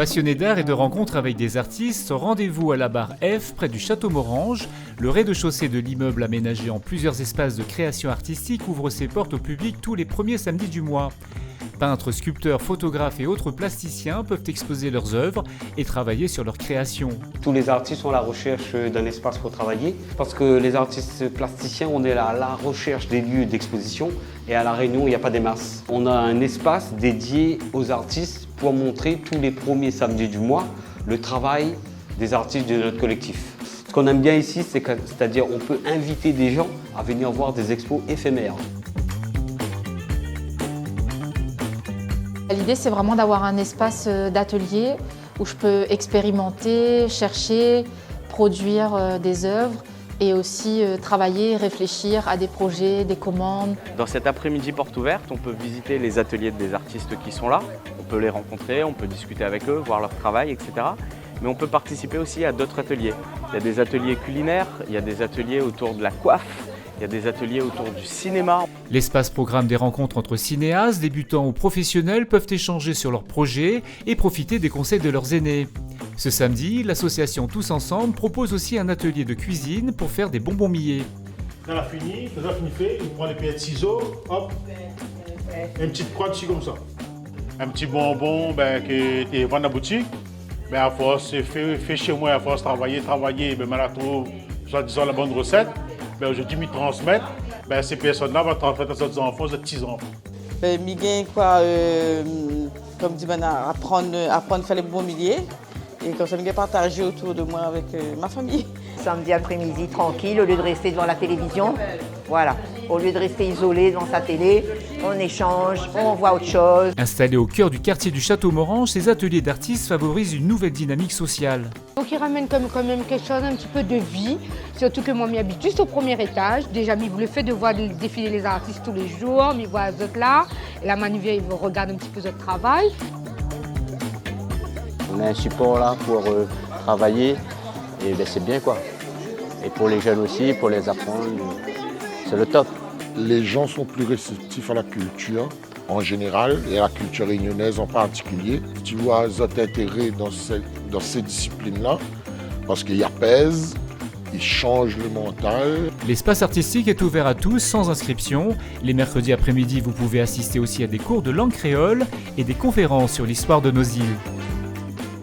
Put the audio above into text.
Passionnés d'art et de rencontres avec des artistes, rendez-vous à la barre F près du Château Morange. Le rez-de-chaussée de l'immeuble aménagé en plusieurs espaces de création artistique ouvre ses portes au public tous les premiers samedis du mois. Peintres, sculpteurs, photographes et autres plasticiens peuvent exposer leurs œuvres et travailler sur leur création. Tous les artistes sont à la recherche d'un espace pour travailler parce que les artistes plasticiens, on est à la recherche des lieux d'exposition et à La Réunion, il n'y a pas des masses. On a un espace dédié aux artistes pour montrer tous les premiers samedis du mois le travail des artistes de notre collectif. Ce qu'on aime bien ici, c'est-à-dire on peut inviter des gens à venir voir des expos éphémères. L'idée, c'est vraiment d'avoir un espace d'atelier où je peux expérimenter, chercher, produire des œuvres et aussi travailler, réfléchir à des projets, des commandes. Dans cet après-midi porte ouverte, on peut visiter les ateliers des artistes qui sont là. On peut les rencontrer, on peut discuter avec eux, voir leur travail, etc. Mais on peut participer aussi à d'autres ateliers. Il y a des ateliers culinaires, il y a des ateliers autour de la coiffe, il y a des ateliers autour du cinéma. L'espace programme des rencontres entre cinéastes, débutants ou professionnels peuvent échanger sur leurs projets et profiter des conseils de leurs aînés. Ce samedi, l'association Tous Ensemble propose aussi un atelier de cuisine pour faire des bonbons millés. Quand on a fini, on prend les pieds de ciseaux, hop, une petite croix dessus comme ça. Un petit bonbon que tu vends dans la boutique, à force, fait chez moi, à force travailler, maintenant, disons la bonne recette. Aujourd'hui, me transmettre, ces personnes-là vont transmettre à leurs enfants, aux petits-enfants. Comme dit, apprendre à faire les bons milliers. Et comme ça, je vais partager autour de moi avec ma famille. Samedi après-midi, tranquille, au lieu de rester devant la télévision. Voilà, au lieu de rester isolé devant sa télé, on échange, on voit autre chose. Installés au cœur du quartier du Château Morange, ces ateliers d'artistes favorisent une nouvelle dynamique sociale. Donc ils ramènent quand même quelque chose, un petit peu de vie, surtout que moi, je m'habite juste au premier étage. Déjà, le fait de voir défiler les artistes tous les jours, je vois les autres là, et la manivelle, ils regardent un petit peu notre travail. On a un support là pour travailler et c'est bien quoi. Et pour les jeunes aussi, pour les apprendre, c'est le top. Les gens sont plus réceptifs à la culture en général et à la culture réunionnaise en particulier. Tu vois intérêt dans ces disciplines-là parce qu'ils apaisent, ils changent le mental. L'espace artistique est ouvert à tous sans inscription. Les mercredis après-midi, vous pouvez assister aussi à des cours de langue créole et des conférences sur l'histoire de nos îles.